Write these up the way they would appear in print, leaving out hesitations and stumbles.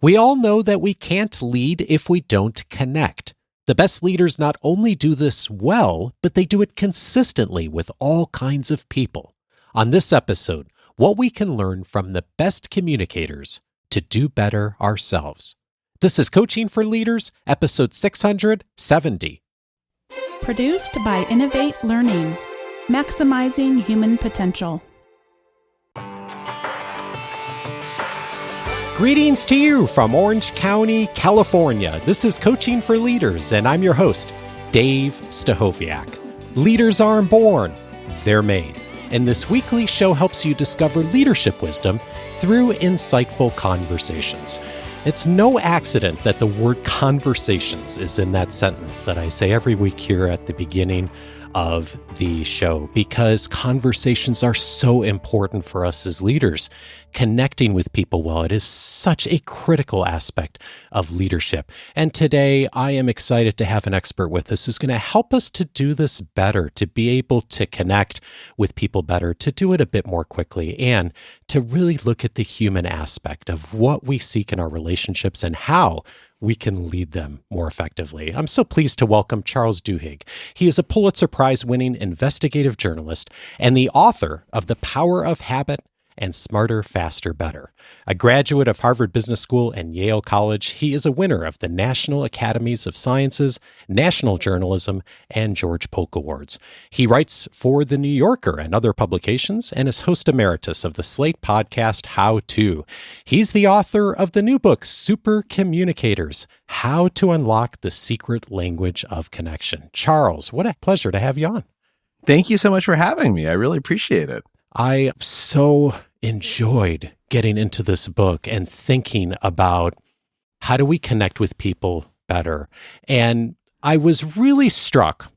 We all know that we can't lead if we don't connect. The best leaders not only do this well, but they do it consistently with all kinds of people. On this episode, what we can learn from the best communicators to do better ourselves. This is Coaching for Leaders, episode 670. Produced by Innovate Learning, maximizing human potential. Greetings to you from Orange County, California. This is Coaching for Leaders, and I'm your host, Dave Stachowiak. Leaders aren't born, they're made. And this weekly show helps you discover leadership wisdom through insightful conversations. It's no accident that the word conversations is in that sentence that I say every week here at the beginning of the show, because conversations are so important for us as leaders. Connecting with people well, it is such a critical aspect of leadership. And today I am excited to have an expert with us who's going to help us to do this better, to be able to connect with people better, to do it a bit more quickly, and to really look at the human aspect of what we seek in our relationships and how we can lead them more effectively. I'm so pleased to welcome Charles Duhigg. He is a Pulitzer Prize winning investigative journalist and the author of The Power of Habit and Smarter, Faster, Better. A graduate of Harvard Business School and Yale College, he is a winner of the National Academies of Sciences, National Journalism, and George Polk Awards. He writes for The New Yorker and other publications and is host emeritus of the Slate podcast How To. He's the author of the new book, Supercommunicators, How to Unlock the Secret Language of Connection. Charles, what a pleasure to have you on. Thank you so much for having me. I really appreciate it. I so enjoyed getting into this book and thinking about how do we connect with people better. And I was really struck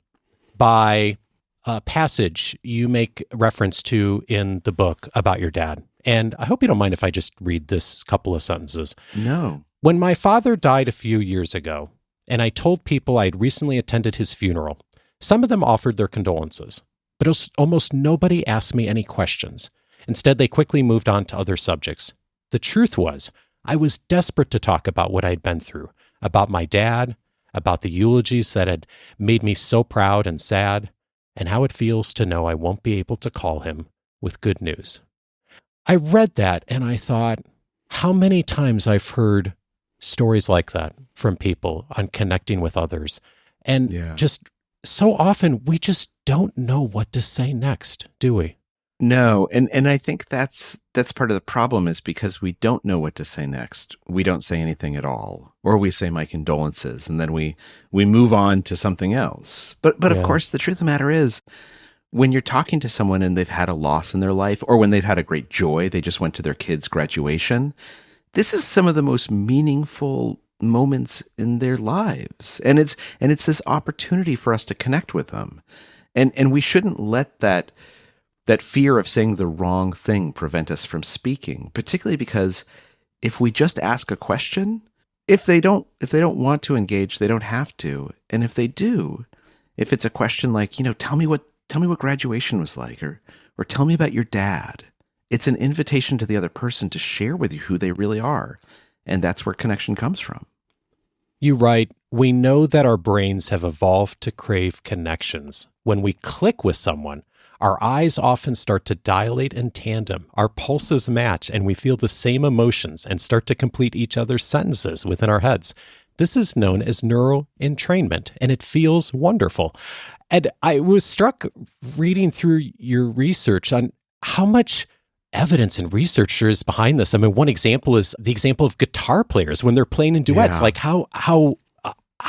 by a passage you make reference to in the book about your dad. And I hope you don't mind if I just read this couple of sentences. No. When my father died a few years ago, and I told people I'd recently attended his funeral, some of them offered their condolences. But almost nobody asked me any questions. Instead, they quickly moved on to other subjects. The truth was, I was desperate to talk about what I'd been through, about my dad, about the eulogies that had made me so proud and sad, and how it feels to know I won't be able to call him with good news. I read that and I thought, how many times I've heard stories like that from people on connecting with others. And just so often we just don't know what to say next, do we? No, and I think that's part of the problem, is because we don't know what to say next. We don't say anything at all, or we say my condolences, and then we move on to something else. But of course, the truth of the matter is, when you're talking to someone and they've had a loss in their life, or when they've had a great joy, they just went to their kid's graduation, this is some of the most meaningful moments in their lives. And it's this opportunity for us to connect with them. And we shouldn't let that fear of saying the wrong thing prevent us from speaking, particularly because if we just ask a question, if they don't want to engage, they don't have to. And if they do, if it's a question like, tell me what graduation was like, or tell me about your dad, it's an invitation to the other person to share with you who they really are. And that's where connection comes from. You write, we know that our brains have evolved to crave connections. When we click with someone, our eyes often start to dilate in tandem, our pulses match, and we feel the same emotions and start to complete each other's sentences within our heads. This is known as neural entrainment, and it feels wonderful. And I was struck reading through your research on how much evidence and research there is behind this. I mean, one example is the example of guitar players when they're playing in duets, like how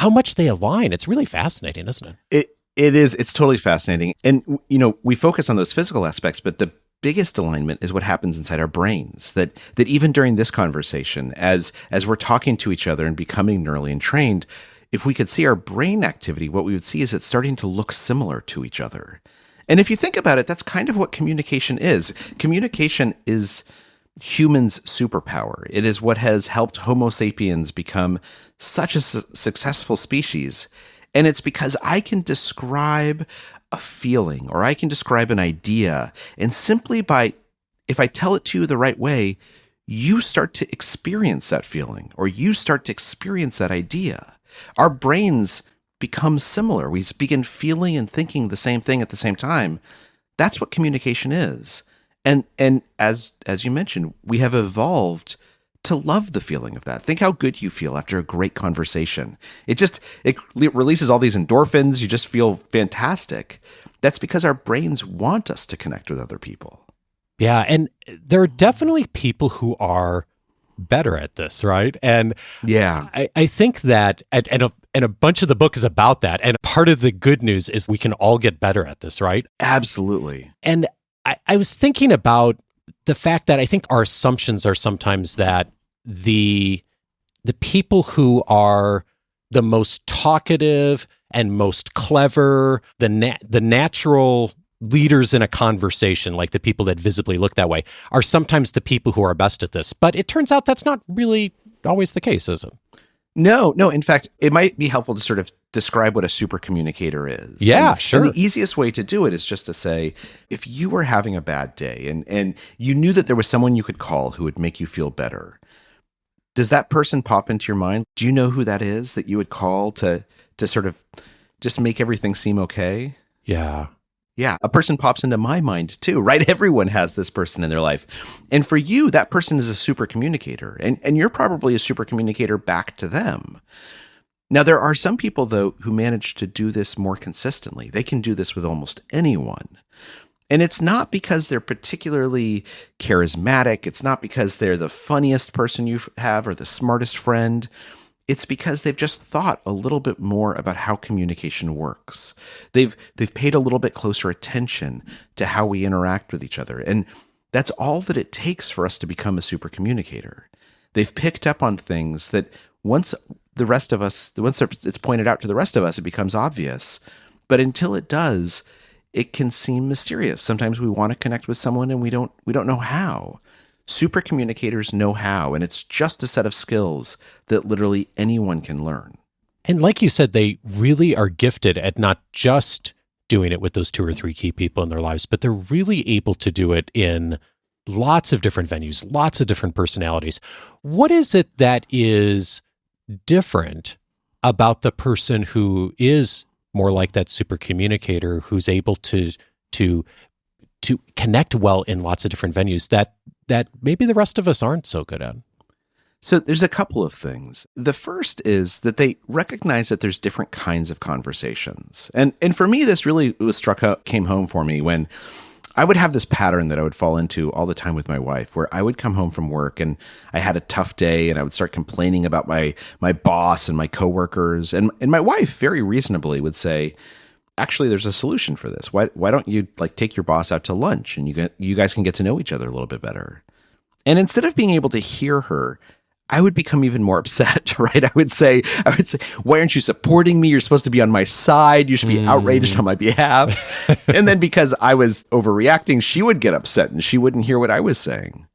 much they align. It's really fascinating, isn't it? It is. It's totally fascinating. And, we focus on those physical aspects, but the biggest alignment is what happens inside our brains, that even during this conversation, as we're talking to each other and becoming neurally entrained, if we could see our brain activity, what we would see is it's starting to look similar to each other. And if you think about it, that's kind of what communication is. Communication is humans' superpower. It is what has helped Homo sapiens become such a successful species. And it's because I can describe a feeling or I can describe an idea, and simply by, if I tell it to you the right way, you start to experience that feeling, or you start to experience that idea. Our brains become similar. We begin feeling and thinking the same thing at the same time. That's what communication is. And as you mentioned, we have evolved to love the feeling of that. Think how good you feel after a great conversation. It releases all these endorphins. You just feel fantastic. That's because our brains want us to connect with other people. Yeah, and there are definitely people who are better at this, right? And yeah, I think that, and a bunch of the book is about that. And part of the good news is we can all get better at this, right? Absolutely. And I was thinking about the fact that I think our assumptions are sometimes that the people who are the most talkative and most clever, the natural leaders in a conversation, like the people that visibly look that way, are sometimes the people who are best at this. But it turns out that's not really always the case, is it? No. In fact, it might be helpful to sort of describe what a super communicator is. Yeah, sure. And the easiest way to do it is just to say, if you were having a bad day and you knew that there was someone you could call who would make you feel better, does that person pop into your mind? Do you know who that is that you would call to sort of just make everything seem okay? Yeah. Yeah, a person pops into my mind too, right? Everyone has this person in their life. And for you, that person is a super communicator. And you're probably a super communicator back to them. Now, there are some people, though, who manage to do this more consistently. They can do this with almost anyone. And it's not because they're particularly charismatic. It's not because they're the funniest person you have or the smartest friend. It's because they've just thought a little bit more about how communication works. They've paid a little bit closer attention to how we interact with each other. And that's all that it takes for us to become a super communicator. They've picked up on things that once it's pointed out to the rest of us, it becomes obvious. But until it does, it can seem mysterious. Sometimes we want to connect with someone and we don't know how. Super communicators know how, and it's just a set of skills that literally anyone can learn. And like you said, they really are gifted at not just doing it with those 2 or 3 key people in their lives, but they're really able to do it in lots of different venues, lots of different personalities. What is it that is different about the person who is more like that super communicator, who's able to connect well in lots of different venues that maybe the rest of us aren't so good at? So there's a couple of things. The first is that they recognize that there's different kinds of conversations. And for me, this really came home for me when I would have this pattern that I would fall into all the time with my wife, where I would come home from work and I had a tough day and I would start complaining about my boss and my coworkers. And my wife very reasonably would say, actually, there's a solution for this. Why don't you take your boss out to lunch and you guys can get to know each other a little bit better? And instead of being able to hear her, I would become even more upset, right? I would say, why aren't you supporting me? You're supposed to be on my side. You should be outraged on my behalf. And then because I was overreacting, she would get upset and she wouldn't hear what I was saying.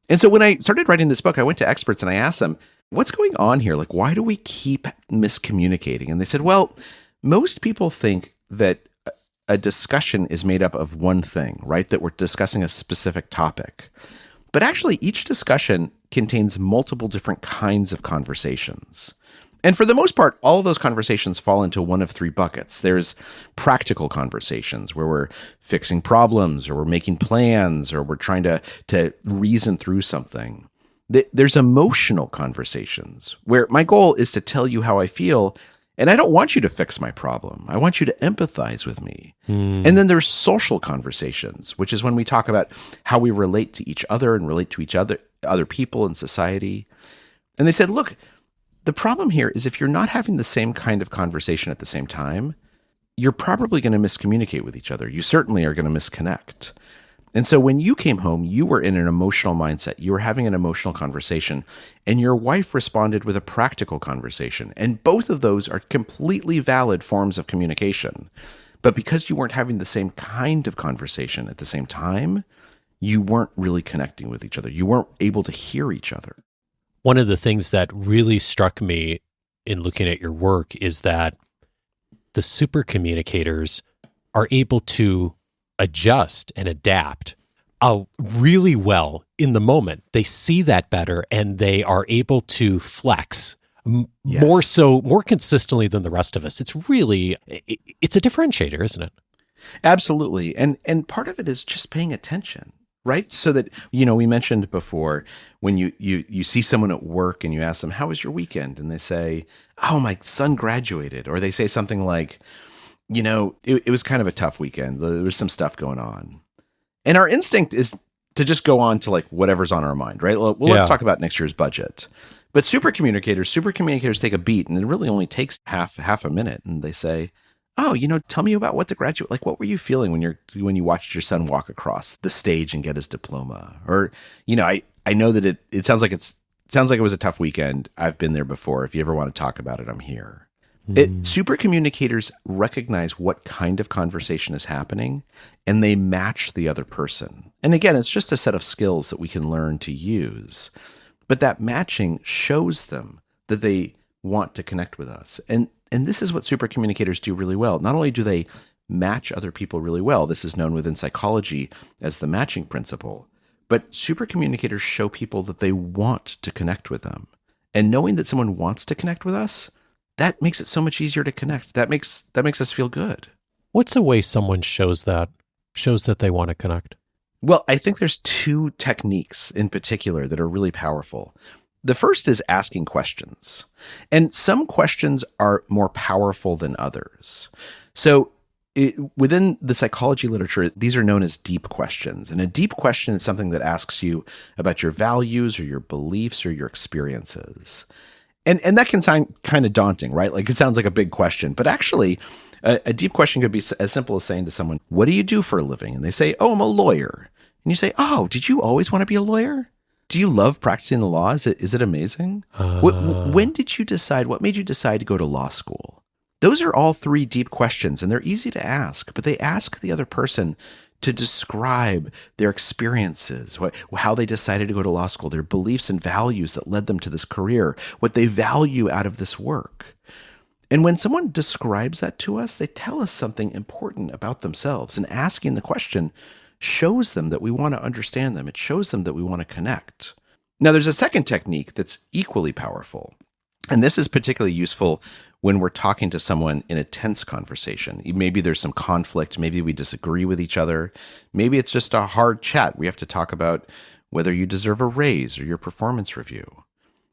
And so when I started writing this book, I went to experts and I asked them, what's going on here? Why do we keep miscommunicating? And they said, well, most people think that a discussion is made up of one thing, right? That we're discussing a specific topic. But actually, each discussion contains multiple different kinds of conversations. And for the most part, all of those conversations fall into one of 3 buckets. There's practical conversations where we're fixing problems or we're making plans or we're trying to reason through something. There's emotional conversations where my goal is to tell you how I feel. And I don't want you to fix my problem. I want you to empathize with me. And then there's social conversations, which is when we talk about how we relate to each other and relate to other people in society. And they said, look, the problem here is if you're not having the same kind of conversation at the same time, you're probably going to miscommunicate with each other. You certainly are going to misconnect. And so when you came home, you were in an emotional mindset. You were having an emotional conversation, and your wife responded with a practical conversation. And both of those are completely valid forms of communication. But because you weren't having the same kind of conversation at the same time, you weren't really connecting with each other. You weren't able to hear each other. One of the things that really struck me in looking at your work is that the super communicators are able to adjust and adapt really well in the moment. They see that better and they are able to flex more consistently than the rest of us. It's a differentiator, isn't it? Absolutely. And part of it is just paying attention, right? So that, we mentioned before when you see someone at work and you ask them, how was your weekend? And they say, oh, my son graduated. Or they say something like, it was kind of a tough weekend. There was some stuff going on. And our instinct is to just go on to like whatever's on our mind, right? Well, let's talk about next year's budget. But supercommunicators take a beat, and it really only takes half a minute. And they say, oh, tell me about what what were you feeling when you watched your son walk across the stage and get his diploma? Or, I know that it sounds like it was a tough weekend. I've been there before. If you ever want to talk about it, I'm here. Supercommunicators recognize what kind of conversation is happening, and they match the other person. And again, it's just a set of skills that we can learn to use. But that matching shows them that they want to connect with us. And this is what supercommunicators do really well. Not only do they match other people really well, this is known within psychology as the matching principle, but supercommunicators show people that they want to connect with them. And knowing that someone wants to connect with us, that makes it so much easier to connect. That makes us feel good. What's a way someone shows that they want to connect? Well, I think there's two techniques in particular that are really powerful. The first is asking questions. And some questions are more powerful than others. So within the psychology literature, these are known as deep questions. And a deep question is something that asks you about your values or your beliefs or your experiences. And that can sound kind of daunting, right? Like it sounds like a big question, but actually a deep question could be as simple as saying to someone, what do you do for a living? And they say, oh, I'm a lawyer. And you say, oh, did you always want to be a lawyer? Do you love practicing the law? Is it amazing? When did you decide, what made you decide to go to law school? Those are all three deep questions, and they're easy to ask, but they ask the other person to describe their experiences, how they decided to go to law school, their beliefs and values that led them to this career, what they value out of this work. And when someone describes that to us, they tell us something important about themselves. And asking the question shows them that we want to understand them. It shows them that we want to connect. Now, there's a second technique that's equally powerful. And this is particularly useful when we're talking to someone in a tense conversation. Maybe there's some conflict. Maybe we disagree with each other. Maybe it's just a hard chat. We have to talk about whether you deserve a raise or your performance review.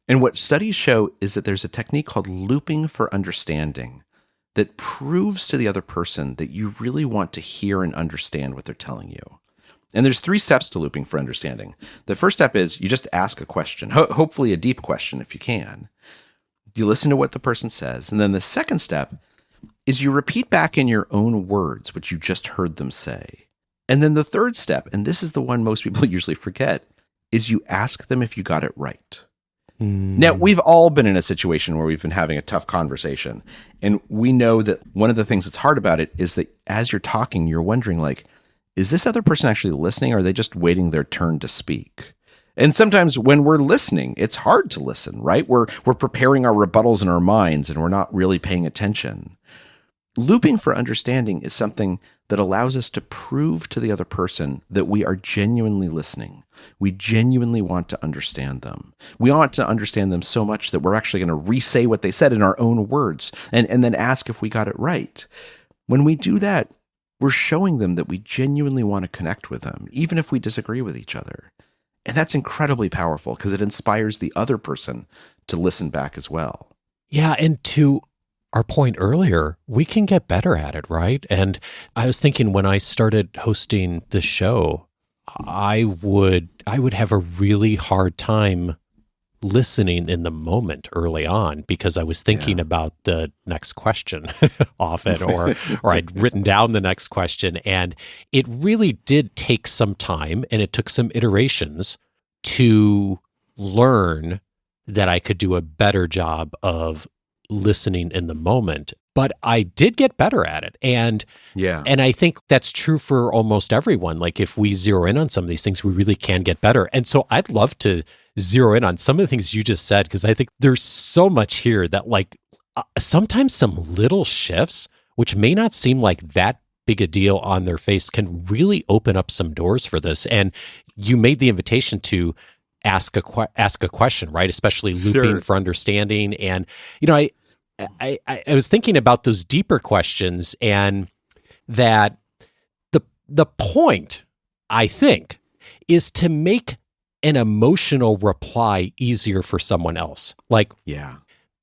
And what studies show is that there's a technique called looping for understanding that proves to the other person that you really want to hear and understand what they're telling you. And there's 3 steps to looping for understanding. The first step is you just ask a question, hopefully a deep question if you can. You listen to what the person says. And then the second step is you repeat back in your own words what you just heard them say. And then the third step, and this is the one most people usually forget, is you ask them if you got it right. Now, we've all been in a situation where we've been having a tough conversation. And we know that one of the things that's hard about it is that as you're talking, you're wondering, like, is this other person actually listening, or are they just waiting their turn to speak? And sometimes when we're listening, it's hard to listen, right? We're preparing our rebuttals in our minds and we're not really paying attention. Looping for understanding is something that allows us to prove to the other person that we are genuinely listening. We genuinely want to understand them. We want to understand them so much that we're actually going to re-say what they said in our own words and then ask if we got it right. When we do that, we're showing them that we genuinely want to connect with them, even if we disagree with each other. And that's incredibly powerful because it inspires the other person to listen back as well. Yeah, and to our point earlier, we can get better at it, right? And I was thinking when I started hosting the show, I would have a really hard time listening in the moment early on because I was thinking about the next question often, or I'd written down the next question. And it really did take some time, and it took some iterations to learn that I could do a better job of listening in the moment. But I did get better at it. And I think that's true for almost everyone. Like if we zero in on some of these things, we really can get better. And so I'd love to zero in on some of the things you just said, because I think there's so much here that sometimes some little shifts, which may not seem like that big a deal on their face can really open up some doors for this. And you made the invitation to ask a question, right? Especially looping for understanding. And, I was thinking about those deeper questions, and that the point, I think, is to make an emotional reply easier for someone else. Like,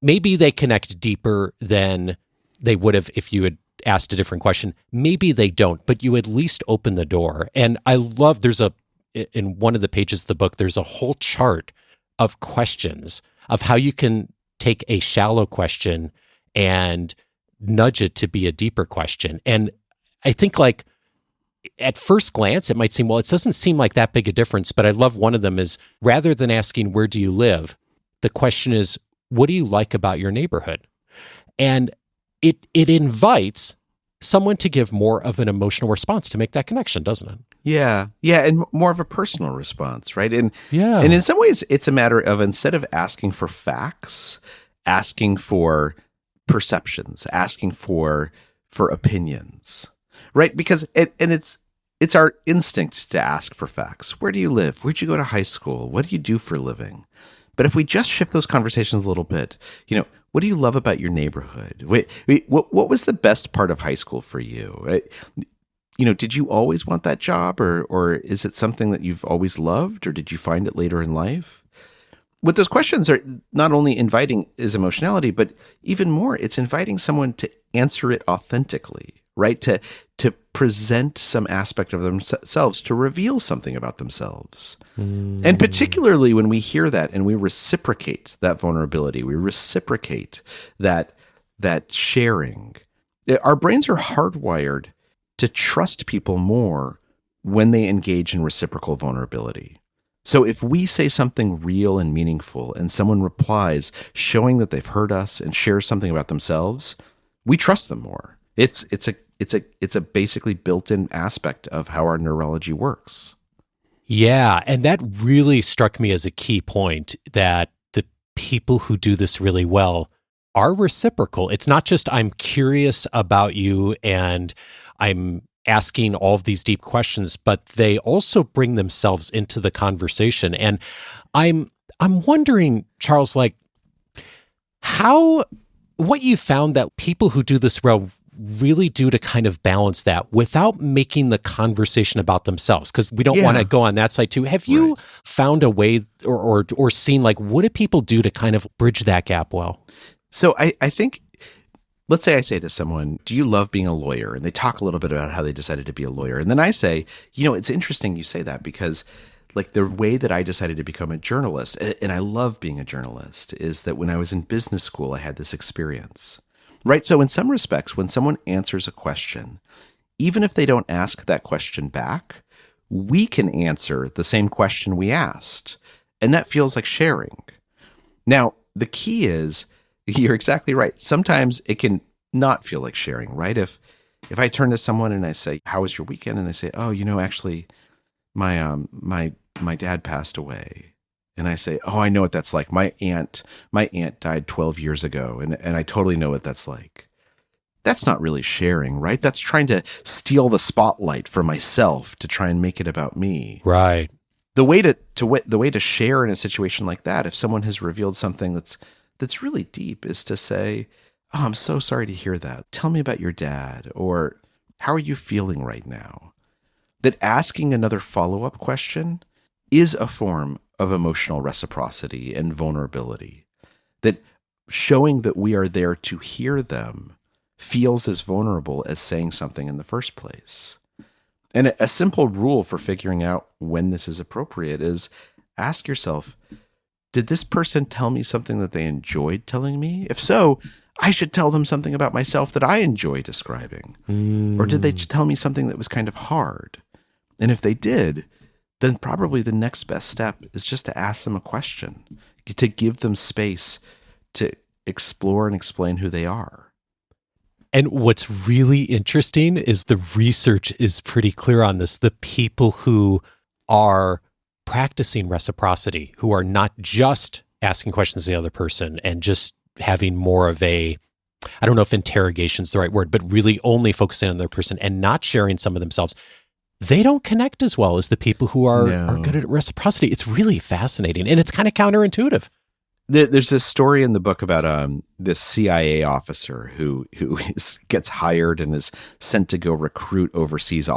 maybe they connect deeper than they would have if you had asked a different question. Maybe they don't, but you at least open the door. And I love, in one of the pages of the book, there's a whole chart of questions of how you can take a shallow question and nudge it to be a deeper question. And I think, like, at first glance, it might seem, well, it doesn't seem like that big a difference, but I love one of them is, rather than asking, where do you live? The question is, what do you like about your neighborhood? And it invites someone to give more of an emotional response to make that connection, doesn't it? Yeah, and more of a personal response, right? And in some ways, it's a matter of, instead of asking for facts, asking for perceptions, asking for opinions. Right? Because it's our instinct to ask for facts. Where do you live? Where'd you go to high school? What do you do for a living? But if we just shift those conversations a little bit, what do you love about your neighborhood? What was the best part of high school for you? Did you always want that job, or is it something that you've always loved, or did you find it later in life? What those questions are not only inviting is emotionality, but even more, it's inviting someone to answer it authentically. Right? To present some aspect of themselves, to reveal something about themselves. And particularly when we hear that and we reciprocate that vulnerability, we reciprocate that sharing, our brains are hardwired to trust people more when they engage in reciprocal vulnerability. So if we say something real and meaningful and someone replies, showing that they've heard us and shares something about themselves, we trust them more. It's a basically built-in aspect of how our neurology works. Yeah, and that really struck me as a key point, that the people who do this really well are reciprocal. It's not just, I'm curious about you and I'm asking all of these deep questions, but they also bring themselves into the conversation. And I'm wondering, Charles, like, what you found that people who do this well really do to kind of balance that without making the conversation about themselves, because we don't want to go on that side too. Have you found a way or seen, like, what do people do to kind of bridge that gap well? So I think, let's say I say to someone, do you love being a lawyer? And they talk a little bit about how they decided to be a lawyer. And then I say, it's interesting you say that, because like the way that I decided to become a journalist, and I love being a journalist, is that when I was in business school, I had this experience. Right. So in some respects, when someone answers a question, even if they don't ask that question back, we can answer the same question we asked. And that feels like sharing. Now, the key is, you're exactly right. Sometimes it can not feel like sharing, right? If I turn to someone and I say, how was your weekend? And they say, oh, actually, my dad passed away. And I say, oh, I know what that's like. My aunt died 12 years ago, and I totally know what that's like. That's not really sharing, right? That's trying to steal the spotlight for myself to try and make it about me. Right. The way to share in a situation like that, if someone has revealed something that's really deep, is to say, oh, I'm so sorry to hear that. Tell me about your dad, or how are you feeling right now? That asking another follow-up question is a form of emotional reciprocity and vulnerability, that showing that we are there to hear them feels as vulnerable as saying something in the first place. And a simple rule for figuring out when this is appropriate is, ask yourself, did this person tell me something that they enjoyed telling me? If so, I should tell them something about myself that I enjoy describing. Or did they tell me something that was kind of hard? And if they did, then probably the next best step is just to ask them a question, to give them space to explore and explain who they are. And what's really interesting is the research is pretty clear on this. The people who are practicing reciprocity, who are not just asking questions to the other person and just having more of a I don't know if interrogation is the right word, but really only focusing on their person and not sharing some of themselves, they don't connect as well as the people who are good at reciprocity. It's really fascinating, and it's kind of counterintuitive. There's this story in the book about this CIA officer who gets hired and is sent to go recruit overseas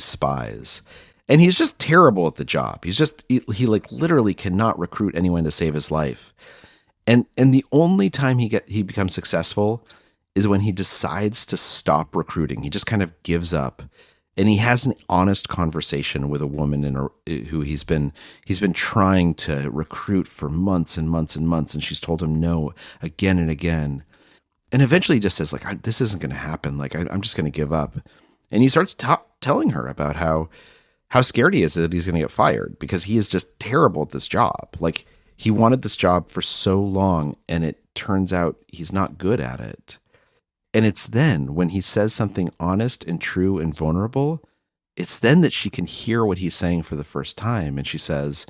spies. And he's just terrible at the job. He like literally cannot recruit anyone to save his life. And the only time he becomes successful is when he decides to stop recruiting. He just kind of gives up, and he has an honest conversation with a woman who he's been trying to recruit for months and months and months, and she's told him no again and again. And eventually he just says, like, this isn't going to happen. Like, I'm just going to give up. And he starts telling her about how scared he is that he's going to get fired because he is just terrible at this job. Like, he wanted this job for so long, and it turns out he's not good at it. And it's then when he says something honest and true and vulnerable, it's then that she can hear what he's saying for the first time. And she says,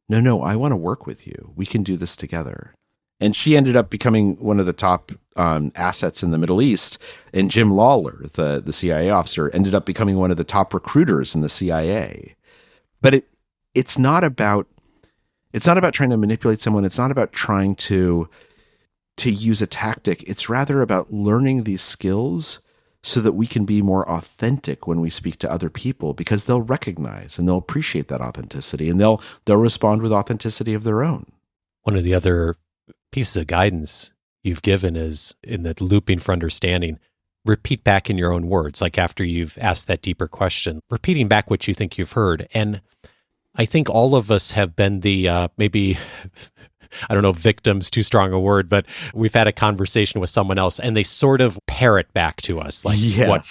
no, I want to work with you. We can do this together. And she ended up becoming one of the top assets in the Middle East. And Jim Lawler, the CIA officer, ended up becoming one of the top recruiters in the CIA. But it's not about trying to manipulate someone. It's not about trying to use a tactic. It's rather about learning these skills so that we can be more authentic when we speak to other people, because they'll recognize and they'll appreciate that authenticity, and they'll respond with authenticity of their own. One of the other pieces of guidance you've given is in the looping for understanding, repeat back in your own words, like after you've asked that deeper question, repeating back what you think you've heard. And I think all of us have been the maybe, I don't know, victim's too strong a word, but we've had a conversation with someone else and they sort of parrot back to us like what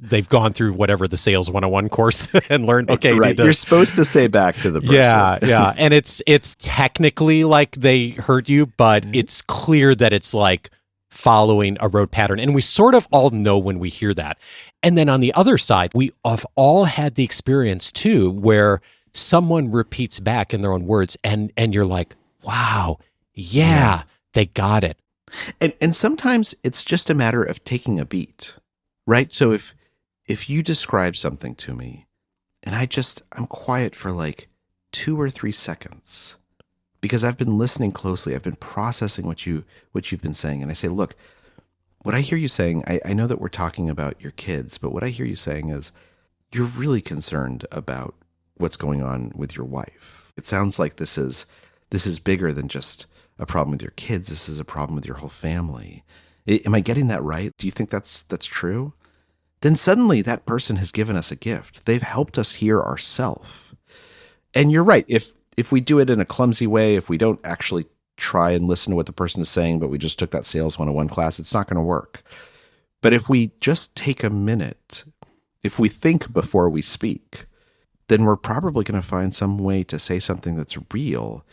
they've gone through whatever the sales 101 course and learned. Okay, right. You're supposed to say back to the person. Yeah. And it's technically like they heard you, but it's clear that it's like following a road pattern. And we sort of all know when we hear that. And then on the other side, we have all had the experience too, where someone repeats back in their own words and you're like, wow, yeah, they got it. And sometimes it's just a matter of taking a beat, right? So if you describe something to me and I'm quiet for like 2 or 3 seconds because I've been listening closely, I've been processing what you've been saying. And I say, look, what I hear you saying, I know that we're talking about your kids, but what I hear you saying is you're really concerned about what's going on with your wife. It sounds like this is bigger than just a problem with your kids. This is a problem with your whole family. Am I getting that right? Do you think that's true? Then suddenly that person has given us a gift. They've helped us hear ourselves. And you're right. If we do it in a clumsy way, if we don't actually try and listen to what the person is saying, but we just took that sales 101 class, it's not going to work. But if we just take a minute, if we think before we speak, then we're probably going to find some way to say something that's real.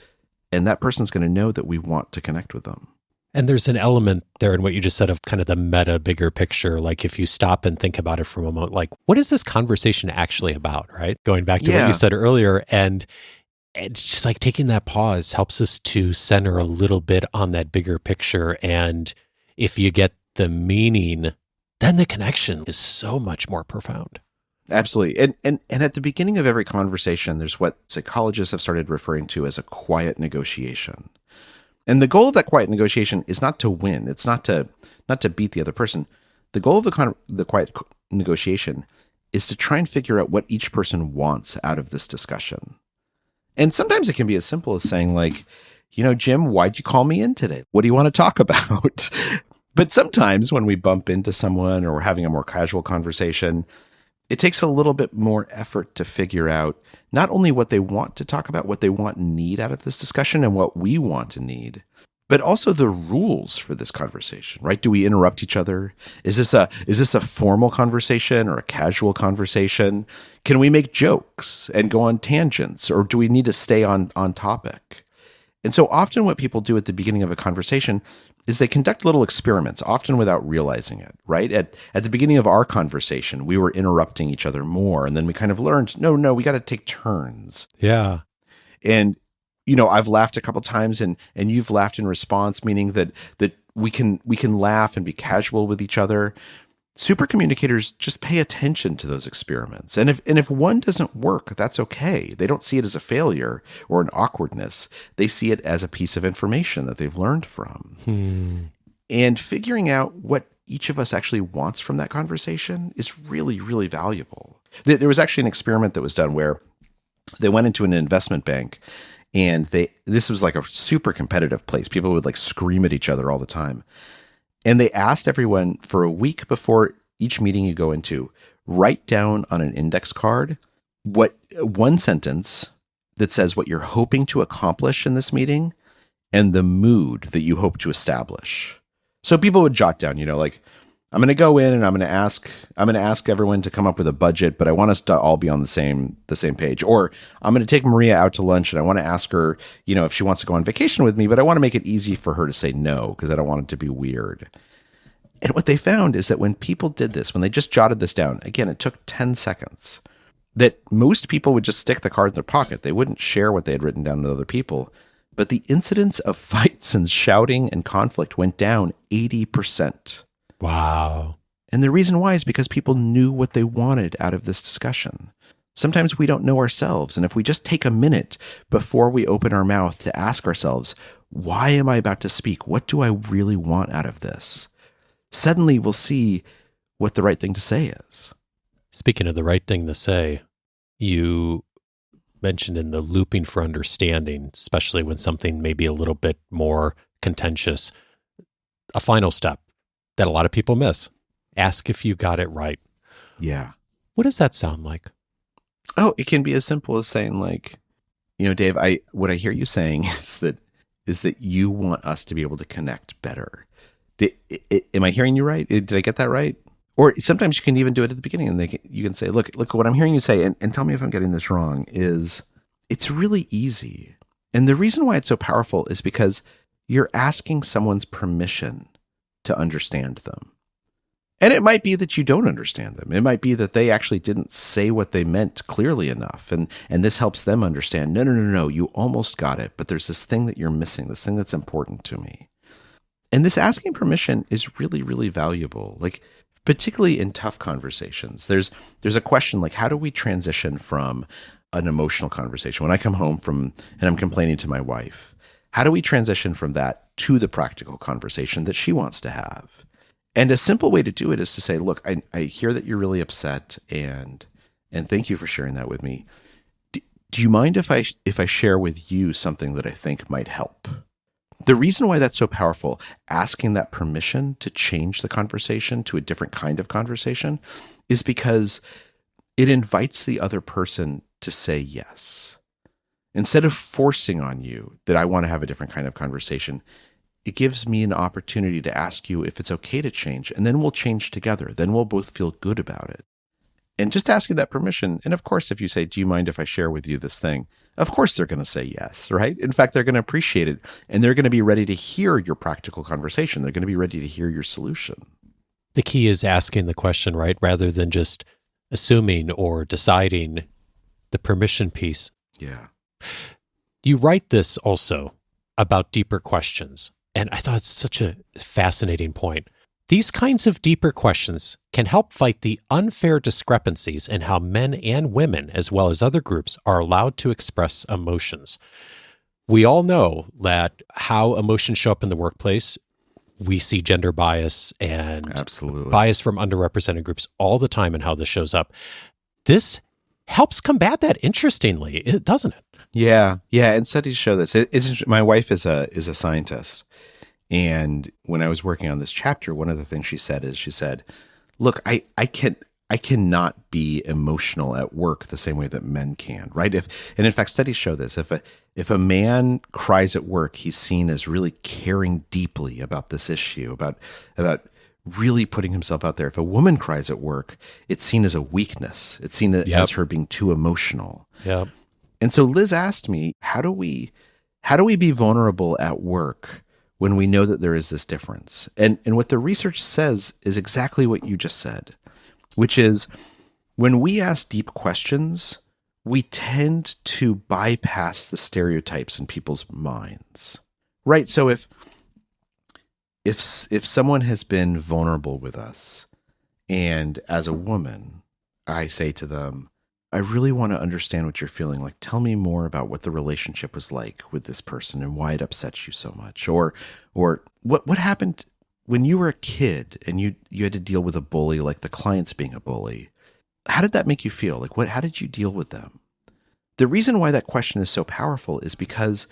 And that person's going to know that we want to connect with them. And there's an element there in what you just said of kind of the meta bigger picture. Like if you stop and think about it for a moment, like what is this conversation actually about, right? Going back to what you said earlier. And it's just like taking that pause helps us to center a little bit on that bigger picture. And if you get the meaning, then the connection is so much more profound. Absolutely. And at the beginning of every conversation, there's what psychologists have started referring to as a quiet negotiation. And the goal of that quiet negotiation is not to win. It's not to beat the other person. The goal of the quiet negotiation is to try and figure out what each person wants out of this discussion. And sometimes it can be as simple as saying like, Jim, why'd you call me in today? What do you want to talk about? But sometimes when we bump into someone or we're having a more casual conversation, it takes a little bit more effort to figure out not only what they want to talk about, what they want and need out of this discussion and what we want and need, but also the rules for this conversation, right? Do we interrupt each other? Is this a formal conversation or a casual conversation? Can we make jokes and go on tangents, or do we need to stay on topic? And so often what people do at the beginning of a conversation is they conduct little experiments, often without realizing it, right? At the beginning of our conversation, we were interrupting each other more, and then we kind of learned, no, we got to take turns. Yeah. And I've laughed a couple times and you've laughed in response, meaning that we can laugh and be casual with each other. Supercommunicators just pay attention to those experiments. And if one doesn't work, that's okay. They don't see it as a failure or an awkwardness. They see it as a piece of information that they've learned from. And figuring out what each of us actually wants from that conversation is really, really valuable. There was actually an experiment that was done where they went into an investment bank, and this was like a super competitive place. People would like scream at each other all the time. And they asked everyone for a week before each meeting you go into, write down on an index card one sentence that says what you're hoping to accomplish in this meeting and the mood that you hope to establish. So people would jot down, like, I'm going to go in and I'm going to ask everyone to come up with a budget, but I want us to all be on the same page. Or I'm going to take Maria out to lunch and I want to ask her, if she wants to go on vacation with me, but I want to make it easy for her to say no because I don't want it to be weird. And what they found is that when people did this, when they just jotted this down, again, it took 10 seconds, that most people would just stick the card in their pocket. They wouldn't share what they had written down with other people. But the incidence of fights and shouting and conflict went down 80%. Wow. And the reason why is because people knew what they wanted out of this discussion. Sometimes we don't know ourselves. And if we just take a minute before we open our mouth to ask ourselves, why am I about to speak? What do I really want out of this? Suddenly we'll see what the right thing to say is. Speaking of the right thing to say, you mentioned in the looping for understanding, especially when something may be a little bit more contentious, a final step that a lot of people miss. Ask if you got it right. Yeah. What does that sound like? Oh, it can be as simple as saying like, Dave, what I hear you saying is that you want us to be able to connect better. Am I hearing you right? Did I get that right? Or sometimes you can even do it at the beginning and you can say, look, what I'm hearing you say, and tell me if I'm getting this wrong, is it's really easy. And the reason why it's so powerful is because you're asking someone's permission to understand them. And it might be that you don't understand them. It might be that they actually didn't say what they meant clearly enough. And this helps them understand, no, you almost got it, but there's this thing that you're missing, this thing that's important to me. And this asking permission is really, really valuable. Like, particularly in tough conversations, there's a question like, how do we transition from an emotional conversation when I come home and I'm complaining to my wife? How do we transition from that to the practical conversation that she wants to have? And a simple way to do it is to say, look, I hear that you're really upset, and thank you for sharing that with me. Do you mind if I share with you something that I think might help? The reason why that's so powerful, asking that permission to change the conversation to a different kind of conversation, is because it invites the other person to say yes. Instead of forcing on you that I want to have a different kind of conversation, it gives me an opportunity to ask you if it's okay to change, and then we'll change together. Then we'll both feel good about it. And just asking that permission, and of course, if you say, do you mind if I share with you this thing? Of course, they're going to say yes, right? In fact, they're going to appreciate it, and they're going to be ready to hear your practical conversation. They're going to be ready to hear your solution. The key is asking the question, right? Rather than just assuming or deciding, the permission piece. Yeah. You write this also about deeper questions, and I thought it's such a fascinating point. These kinds of deeper questions can help fight the unfair discrepancies in how men and women, as well as other groups, are allowed to express emotions. We all know that how emotions show up in the workplace, we see gender bias and absolutely bias from underrepresented groups all the time and how this shows up. This helps combat that interestingly, doesn't it? Yeah. And studies show this. My wife is a scientist. And when I was working on this chapter, one of the things she said, look, I cannot be emotional at work the same way that men can, right? And in fact, studies show this. If a man cries at work, he's seen as really caring deeply about this issue, about really putting himself out there. If a woman cries at work, it's seen as a weakness. It's seen as her being too emotional. Yep. And so Liz asked me, how do we be vulnerable at work when we know that there is this difference? And what the research says is exactly what you just said, which is when we ask deep questions, we tend to bypass the stereotypes in people's minds, right? So if someone has been vulnerable with us, and as a woman, I say to them, I really want to understand what you're feeling. Like, tell me more about what the relationship was like with this person and why it upsets you so much. Or what happened when you were a kid and you had to deal with a bully, like the clients being a bully. How did that make you feel? Like, how did you deal with them? The reason why that question is so powerful is because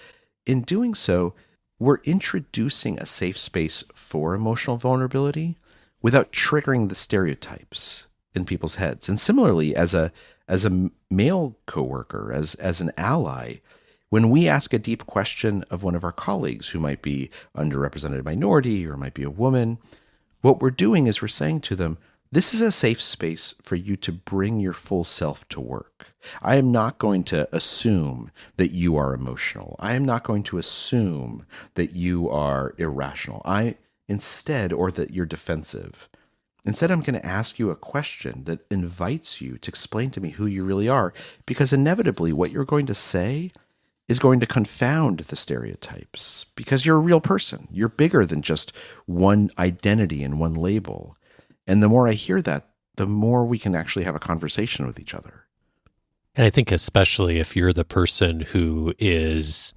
in doing so, we're introducing a safe space for emotional vulnerability without triggering the stereotypes in people's heads. And similarly, as a male coworker, as an ally, when we ask a deep question of one of our colleagues who might be underrepresented minority or might be a woman, what we're doing is we're saying to them, this is a safe space for you to bring your full self to work. I am not going to assume that you are emotional. I am not going to assume that you are irrational. Or that you're defensive. Instead, I'm going to ask you a question that invites you to explain to me who you really are, because inevitably what you're going to say is going to confound the stereotypes, because you're a real person. You're bigger than just one identity and one label. And the more I hear that, the more we can actually have a conversation with each other. And I think especially if you're the person who has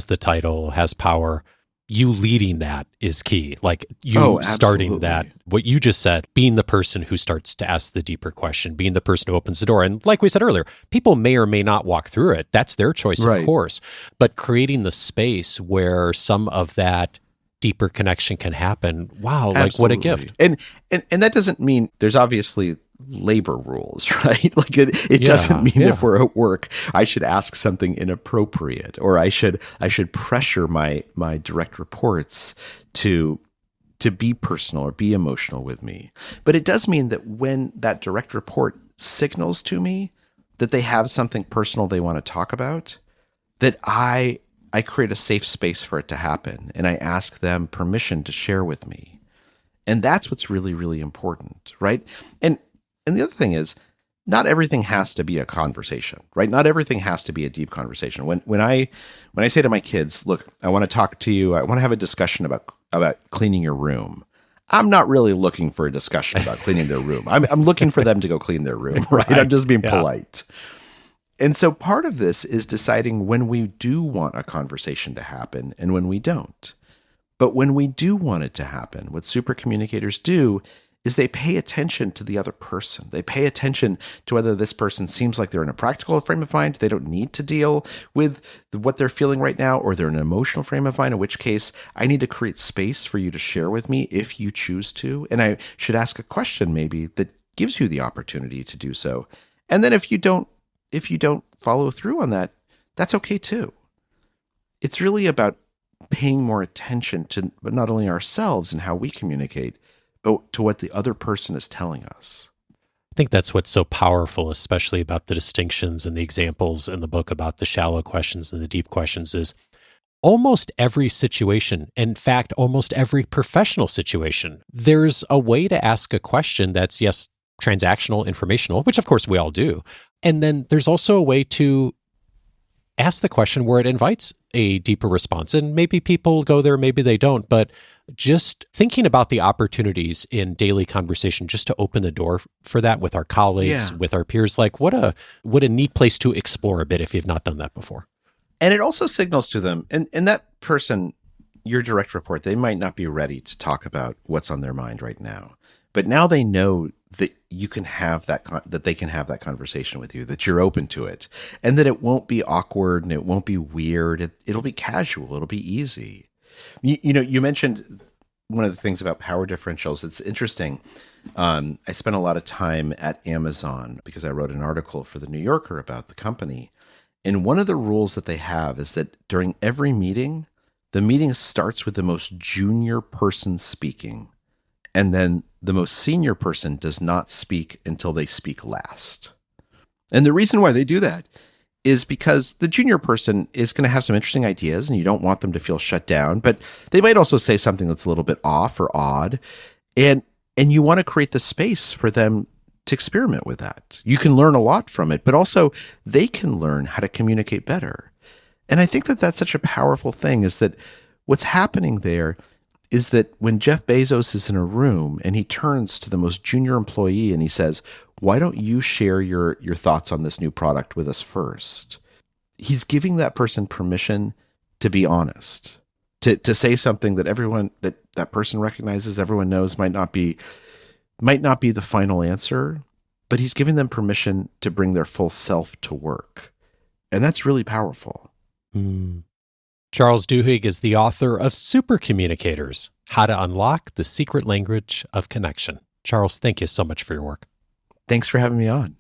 the title, has power, you leading that is key. Like you starting that, what you just said, being the person who starts to ask the deeper question, being the person who opens the door. And like we said earlier, people may or may not walk through it. That's their choice, of course. But creating the space where some of that deeper connection can happen. Wow, like what a gift. And that doesn't mean there's obviously labor rules, right? Like it doesn't mean if we're at work, I should ask something inappropriate, or I should pressure my direct reports to be personal or be emotional with me. But it does mean that when that direct report signals to me that they have something personal they want to talk about, that I create a safe space for it to happen, and I ask them permission to share with me. And that's what's really, really important, right? And the other thing is, not everything has to be a conversation, right? Not everything has to be a deep conversation. When I say to my kids, look, I want to talk to you, I want to have a discussion about cleaning your room, I'm not really looking for a discussion about cleaning their room. I'm looking for them to go clean their room, right? I'm just being polite. And so part of this is deciding when we do want a conversation to happen and when we don't. But when we do want it to happen, what supercommunicators do is they pay attention to the other person. They pay attention to whether this person seems like they're in a practical frame of mind. They don't need to deal with what they're feeling right now, or they're in an emotional frame of mind, in which case I need to create space for you to share with me if you choose to. And I should ask a question maybe that gives you the opportunity to do so. And then if you don't follow through on that, that's okay too. It's really about paying more attention to not only ourselves and how we communicate, but to what the other person is telling us. I think that's what's so powerful, especially about the distinctions and the examples in the book about the shallow questions and the deep questions, is almost every situation, in fact, almost every professional situation, there's a way to ask a question that's, yes, transactional, informational, which of course we all do. And then there's also a way to ask the question where it invites a deeper response. And maybe people go there, maybe they don't, but just thinking about the opportunities in daily conversation just to open the door for that with our colleagues, with our peers, like what a neat place to explore a bit if you've not done that before. And it also signals to them, and that person, your direct report, they might not be ready to talk about what's on their mind right now. But now they know that you can have that they can have that conversation with you, that you're open to it, and that it won't be awkward and it won't be weird. It'll be casual. It'll be easy. You mentioned one of the things about power differentials. It's interesting. I spent a lot of time at Amazon because I wrote an article for the New Yorker about the company. And one of the rules that they have is that during every meeting, the meeting starts with the most junior person speaking. And then the most senior person does not speak until they speak last. And the reason why they do that is because the junior person is going to have some interesting ideas and you don't want them to feel shut down, but they might also say something that's a little bit off or odd. And you want to create the space for them to experiment with that. You can learn a lot from it, but also they can learn how to communicate better. And I think that that's such a powerful thing, is that what's happening there is that when Jeff Bezos is in a room and he turns to the most junior employee and he says, why don't you share your thoughts on this new product with us first? He's giving that person permission to be honest, to say something that that person recognizes, everyone knows might not be the final answer, but he's giving them permission to bring their full self to work. And that's really powerful. Charles Duhigg is the author of Supercommunicators, How to Unlock the Secret Language of Connection. Charles, thank you so much for your work. Thanks for having me on.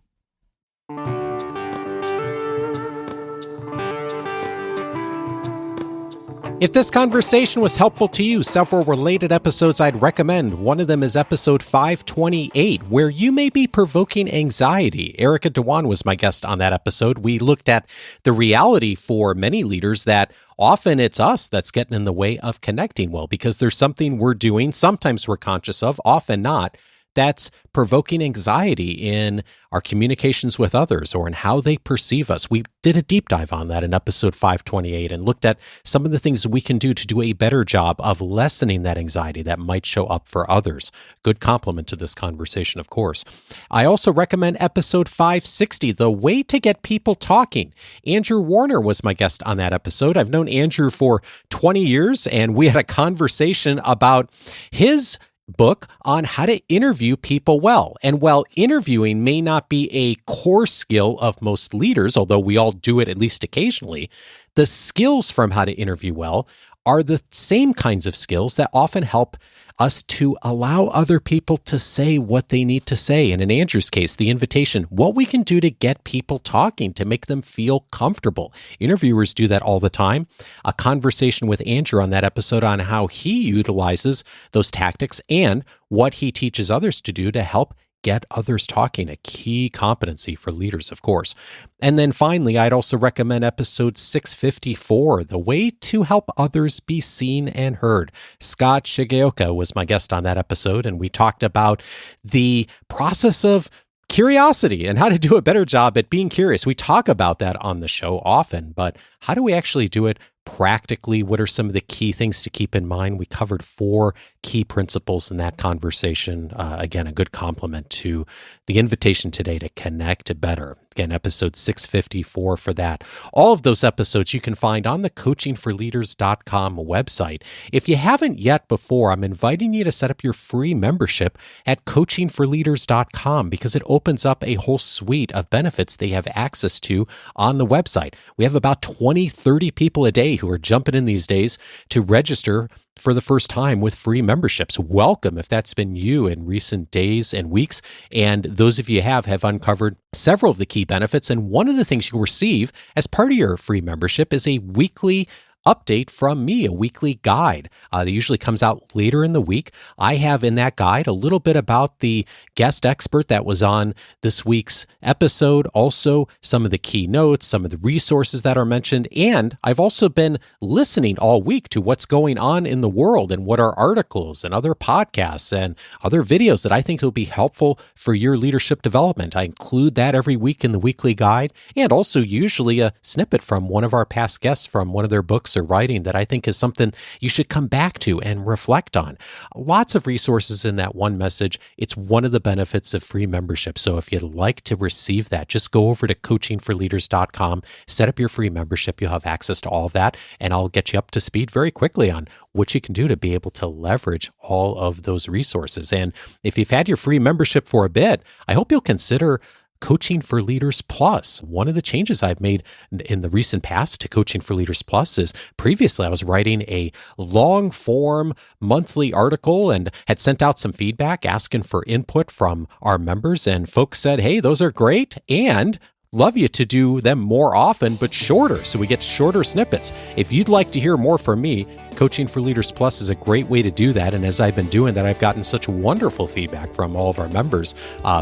If this conversation was helpful to you, several related episodes I'd recommend. One of them is episode 528, where you may be provoking anxiety. Erica Dewan was my guest on that episode. We looked at the reality for many leaders that often it's us that's getting in the way of connecting well, because there's something we're doing, sometimes we're conscious of, often not, that's provoking anxiety in our communications with others or in how they perceive us. We did a deep dive on that in episode 528 and looked at some of the things we can do to do a better job of lessening that anxiety that might show up for others. Good complement to this conversation, of course. I also recommend episode 560, The Way to Get People Talking. Andrew Warner was my guest on that episode. I've known Andrew for 20 years, and we had a conversation about his book on how to interview people well. And while interviewing may not be a core skill of most leaders, although we all do it at least occasionally, the skills from how to interview well are the same kinds of skills that often help us to allow other people to say what they need to say. And in Andrew's case, the invitation, what we can do to get people talking, to make them feel comfortable. Interviewers do that all the time. A conversation with Andrew on that episode on how he utilizes those tactics and what he teaches others to do to help get others talking, a key competency for leaders, of course. And then finally, I'd also recommend episode 654, The Way to Help Others Be Seen and Heard. Scott Shigeoka was my guest on that episode, and we talked about the process of curiosity and how to do a better job at being curious. We talk about that on the show often, but how do we actually do it practically? What are some of the key things to keep in mind? We covered 4 key principles in that conversation. Again, a good complement to the invitation today to connect better. Again, episode 654 for that. All of those episodes you can find on the coachingforleaders.com website. If you haven't yet before, I'm inviting you to set up your free membership at coachingforleaders.com because it opens up a whole suite of benefits they have access to on the website. We have about 20, 30 people a day who are jumping in these days to register for the first time with free memberships. Welcome if that's been you in recent days and weeks. And those of you have uncovered several of the key benefits. And one of the things you'll receive as part of your free membership is a weekly update from me, a weekly guide that usually comes out later in the week. I have in that guide a little bit about the guest expert that was on this week's episode, also some of the key notes, some of the resources that are mentioned, and I've also been listening all week to what's going on in the world and what are articles and other podcasts and other videos that I think will be helpful for your leadership development. I include that every week in the weekly guide, and also usually a snippet from one of our past guests from one of their books or writing that I think is something you should come back to and reflect on. Lots of resources in that one message. It's one of the benefits of free membership. So if you'd like to receive that, just go over to coachingforleaders.com, set up your free membership. You'll have access to all of that, and I'll get you up to speed very quickly on what you can do to be able to leverage all of those resources. And if you've had your free membership for a bit, I hope you'll consider Coaching for Leaders Plus. One of the changes I've made in the recent past to Coaching for Leaders Plus is previously I was writing a long form monthly article and had sent out some feedback asking for input from our members, and folks said, hey, those are great, and love you to do them more often, but shorter, so we get shorter snippets. If you'd like to hear more from me, Coaching for Leaders Plus is a great way to do that. And as I've been doing that, I've gotten such wonderful feedback from all of our members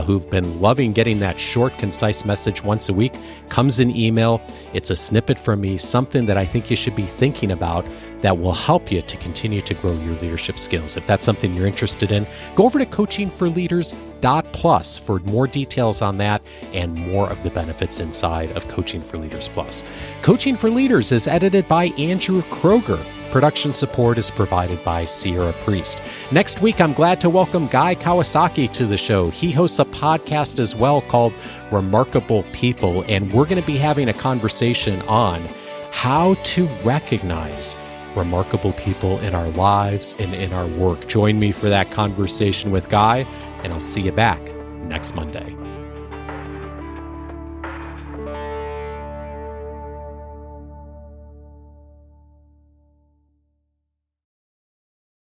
who've been loving getting that short, concise message once a week. Comes in email. It's a snippet from me, something that I think you should be thinking about that will help you to continue to grow your leadership skills. If that's something you're interested in, go over to coachingforleaders.plus for more details on that and more of the benefits inside of Coaching for Leaders Plus. Coaching for Leaders is edited by Andrew Kroger. Production support is provided by Sierra Priest. Next week, I'm glad to welcome Guy Kawasaki to the show. He hosts a podcast as well called Remarkable People, and we're going to be having a conversation on how to recognize remarkable people in our lives and in our work. Join me for that conversation with Guy, and I'll see you back next Monday.